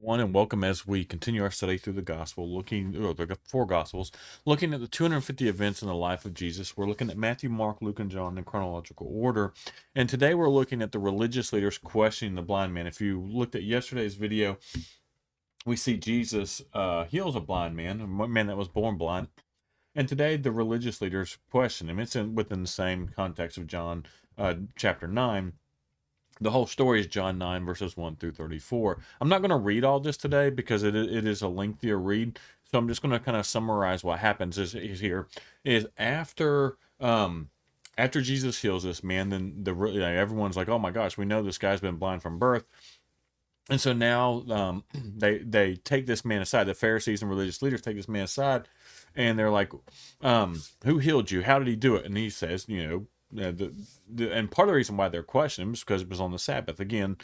One and welcome as we continue our study through the gospel, the four gospels, looking at the 250 events in the life of Jesus. We're looking at Matthew, Mark, Luke, and John in chronological order. And today we're looking at the religious leaders questioning the blind man. If you looked at yesterday's video, we see Jesus heals a blind man, a man that was born blind. And today the religious leaders question him. Within the same context of John chapter 9. The whole story is John 9, verses 1 through 34. I'm not going to read all this today because it is a lengthier read. So I'm just going to kind of summarize what happens is here is after Jesus heals this man, then everyone's like, oh my gosh, we know this guy's been blind from birth. And so now they take this man aside. The Pharisees and religious leaders take this man aside, and they're like, "Who healed you? How did he do it?" And he says, and part of the reason why they're questioning him is because it was on the Sabbath. Again,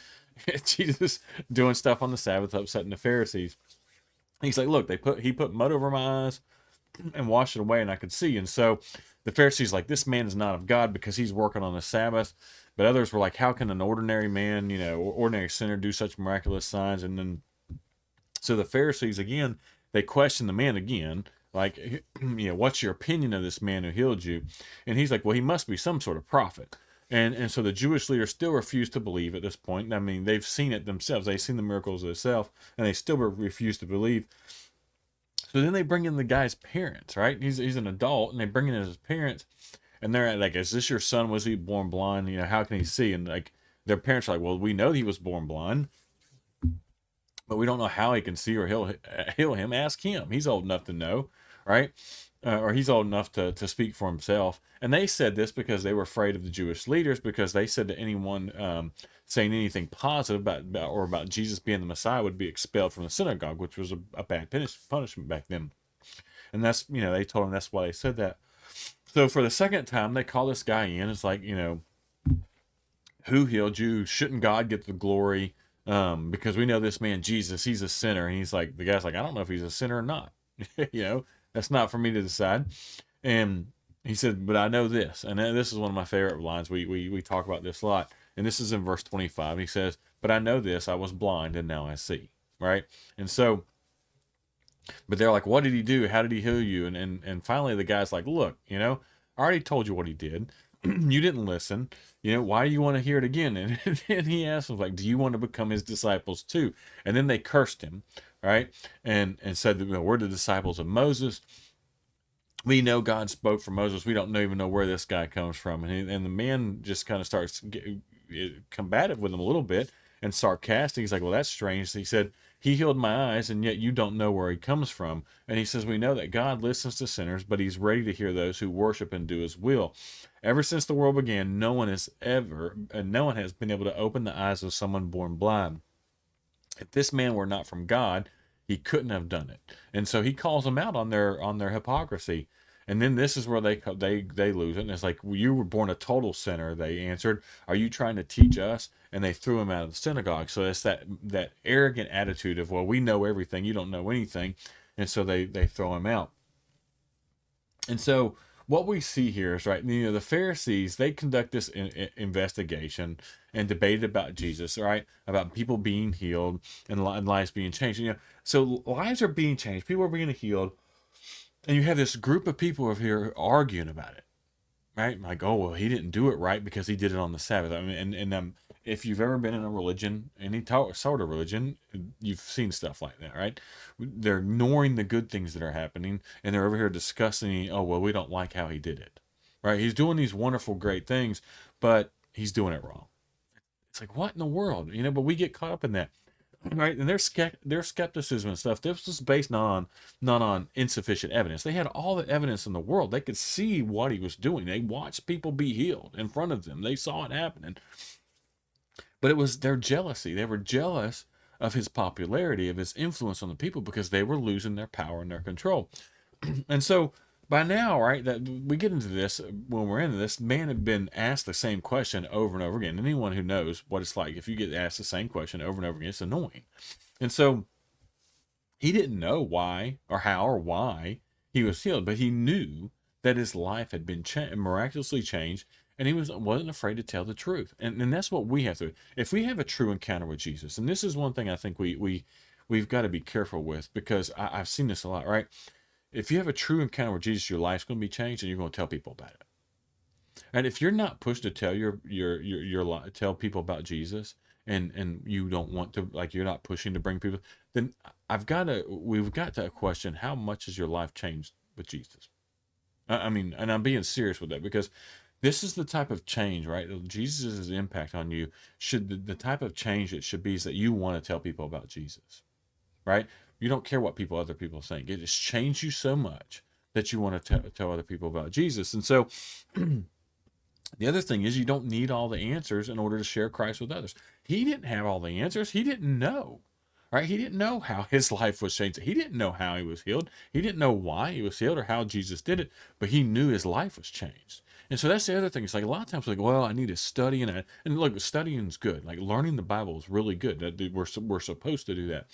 Jesus doing stuff on the Sabbath, upsetting the Pharisees. He's like, "Look, he put mud over my eyes and washed it away, and I could see." And so the Pharisees like, "This man is not of God because he's working on the Sabbath." But others were like, "How can an ordinary man, or ordinary sinner, do such miraculous signs?" And then so the Pharisees again, they question the man again, like, "What's your opinion of this man who healed you?" And he's like, "Well, he must be some sort of prophet." And so the Jewish leaders still refuse to believe at this point. I mean, they've seen it themselves. They've seen the miracles themselves, and they still refuse to believe. So then they bring in the guy's parents, right? He's an adult, and they bring in his parents, and they're like, "Is this your son? Was he born blind? How can he see?" And like their parents are like, "Well, we know he was born blind, but we don't know how he can see or heal him. Ask him. He's old enough to know, right? Or he's old enough to speak for himself." And they said this because they were afraid of the Jewish leaders, because they said that anyone saying anything positive about Jesus being the Messiah would be expelled from the synagogue, which was a bad punishment back then. And that's, they told him that's why they said that. So for the second time, they call this guy in. It's like, who healed you? Shouldn't God get the glory? Because we know this man Jesus, he's a sinner. And the guy's like, "I don't know if he's a sinner or not. That's not for me to decide." And he said, "But I know this," and this is one of my favorite lines. We talk about this a lot, and this is in verse 25. He says, "But I know this: I was blind, and now I see." Right, and so, but they're like, "What did he do? How did he heal you?" And finally, the guy's like, "Look, I already told you what he did. You didn't listen. Why do you want to hear it again?" And then he asked them, like, "Do you want to become his disciples too?" And then they cursed him, right? And said that, "We're the disciples of Moses. We know God spoke for Moses. We don't even know where this guy comes from." And the man just kind of starts combative with him a little bit and sarcastic. He's like, "Well, that's strange." He said, "He healed my eyes, and yet you don't know where he comes from." And he says, "We know that God listens to sinners, but he's ready to hear those who worship and do his will. Ever since the world began, no one has been able to open the eyes of someone born blind. If this man were not from God, he couldn't have done it." And so he calls them out on their hypocrisy. And then this is where they lose it. And it's like, "Well, you were born a total sinner," they answered. "Are you trying to teach us?" And they threw him out of the synagogue. So it's that arrogant attitude of, "Well, we know everything, you don't know anything." And so they throw him out. And so what we see here is, right, the Pharisees, they conduct this investigation and debate about Jesus, right, about people being healed and lives being changed. So lives are being changed, people are being healed, and you have this group of people over here arguing about it, right? Like, "Oh, well, he didn't do it right because he did it on the Sabbath." I mean, and if you've ever been in a religion, any sort of religion, you've seen stuff like that, right? They're ignoring the good things that are happening, and they're over here discussing, "Oh, well, we don't like how he did it," right? He's doing these wonderful, great things, but he's doing it wrong. It's like, what in the world, But we get caught up in that, right? And their skepticism and stuff, this was based not on insufficient evidence. They had all the evidence in the world. They could see what he was doing. They watched people be healed in front of them. They saw it happening. But it was their jealousy. They were jealous of his popularity, of his influence on the people, because they were losing their power and their control. And so by now, right, that we get into this, when we're into this, man had been asked the same question over and over again. Anyone who knows what it's like, if you get asked the same question over and over again, it's annoying. And so he didn't know why or how or why he was healed, but he knew that his life had been miraculously changed, and he wasn't afraid to tell the truth. And that's what we have to. If we have a true encounter with Jesus, and this is one thing I think we've got to be careful with, because I've seen this a lot, right? If you have a true encounter with Jesus, your life's going to be changed, and you're going to tell people about it. And if you're not pushed to tell tell people about Jesus, and you don't want to, like, you're not pushing to bring people, then we've got to question, how much has your life changed with Jesus? I mean, and I'm being serious with that, because this is the type of change, right? Jesus' impact on you should, the type of change it should be, is that you want to tell people about Jesus, right? You don't care what other people think. It has changed you so much that you want to tell other people about Jesus. And so the other thing is, you don't need all the answers in order to share Christ with others. He didn't have all the answers. He didn't know, right? He didn't know how his life was changed. He didn't know how he was healed. He didn't know why he was healed or how Jesus did it, but he knew his life was changed. And so that's the other thing. It's like, a lot of times, like, well, I need to study, and look, studying's good. Like, learning the Bible is really good. We're supposed to do that.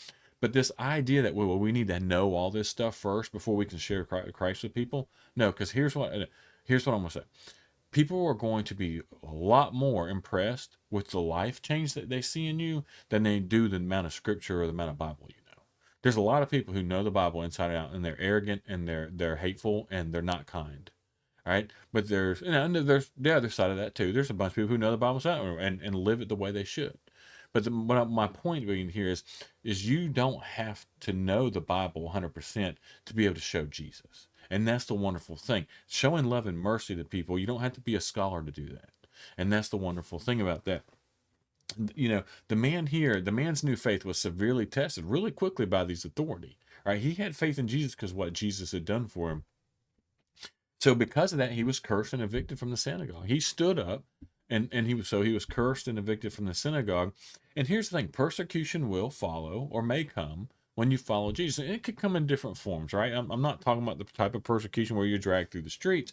But this idea that, well, we need to know all this stuff first before we can share Christ with people. No, because here's what I'm gonna say. People are going to be a lot more impressed with the life change that they see in you than they do the amount of scripture or the amount of Bible you know. There's a lot of people who know the Bible inside out, and they're arrogant, and they're hateful, and they're not kind. All right, but there's the other side of that too. There's a bunch of people who know the Bible inside and live it the way they should. But my point being here is you don't have to know the Bible 100% to be able to show Jesus. And that's the wonderful thing. Showing love and mercy to people, you don't have to be a scholar to do that. And that's the wonderful thing about that. You know, the man's new faith was severely tested really quickly by these authority. Right? He had faith in Jesus because what Jesus had done for him. So because of that, he was cursed and evicted from the synagogue. He stood up, and he was cursed and evicted from the synagogue. And here's the thing: persecution will follow, or may come, when you follow Jesus. And it could come in different forms, right? I'm not talking about the type of persecution where you're dragged through the streets,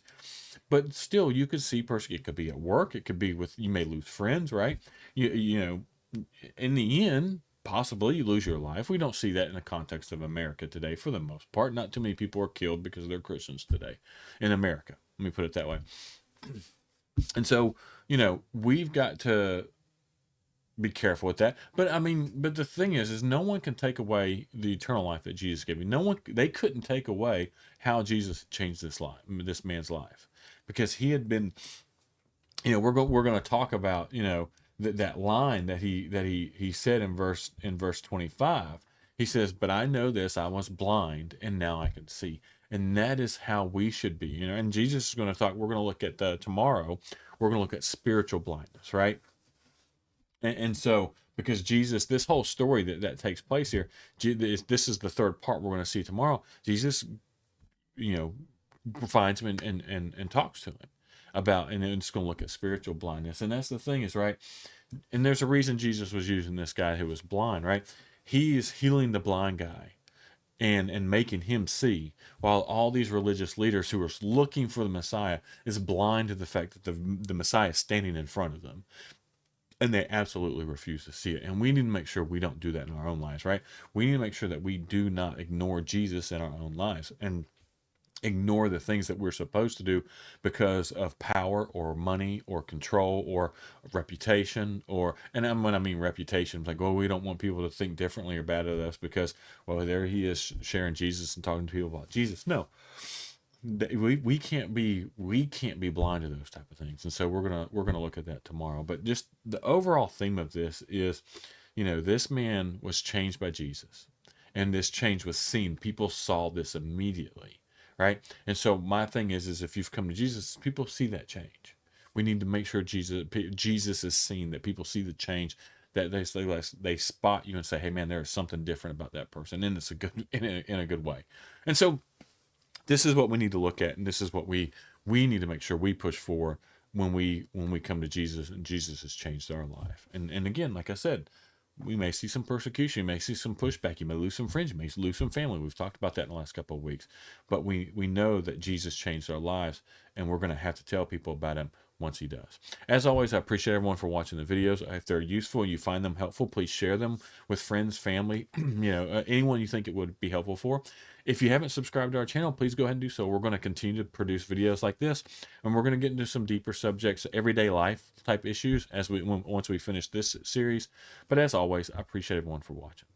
but still, you could see persecution. It could be at work. It could be you may lose friends, right? You know, in the end, possibly you lose your life. We don't see that in the context of America today, for the most part. Not too many people are killed because they're Christians today in America. Let me put it that way. And so, we've got to be careful with that. But I mean, but the thing is no one can take away the eternal life that Jesus gave you. No one, they couldn't take away how Jesus changed this man's life, because he had been, we're going to talk about, that line that he said in verse 25. He says, "But I know this, I was blind and now I can see." And that is how we should be, and Jesus is going to talk, we're going to look at tomorrow, we're going to look at spiritual blindness, right? And so, because Jesus, this whole story that takes place here, this is the third part we're going to see tomorrow. Jesus, you know, finds him and talks to him about, and it's going to look at spiritual blindness. And that's the thing is, right? And there's a reason Jesus was using this guy who was blind, right? He is healing the blind guy and making him see, while all these religious leaders who are looking for the Messiah is blind to the fact that the Messiah is standing in front of them, and they absolutely refuse to see it. And we need to make sure we don't do that in our own lives, right? We need to make sure that we do not ignore Jesus in our own lives and ignore the things that we're supposed to do because of power or money or control or reputation. And when I mean reputation, it's like, well, we don't want people to think differently or bad of us because, well, there he is sharing Jesus and talking to people about Jesus. No, we can't be blind to those type of things. And so we're gonna look at that tomorrow. But just the overall theme of this is, this man was changed by Jesus, and this change was seen. People saw this immediately, right? And so my thing is if you've come to Jesus, people see that change. We need to make sure Jesus is seen, that people see the change, that they spot you and say, hey man, there's something different about that person, and it's a good in a good way. And so this is what we need to look at, and this is what we need to make sure we push for when we come to Jesus, and Jesus has changed our life. And again, like I said, we may see some persecution, you may see some pushback, you may lose some friends, you may lose some family. We've talked about that in the last couple of weeks. But we know that Jesus changed our lives, and we're going to have to tell people about him once he does. As always, I appreciate everyone for watching the videos. If they're useful and you find them helpful, please share them with friends, family, anyone you think it would be helpful for. If you haven't subscribed to our channel, please go ahead and do so. We're going to continue to produce videos like this, and we're going to get into some deeper subjects, everyday life type issues, once we finish this series. But as always, I appreciate everyone for watching.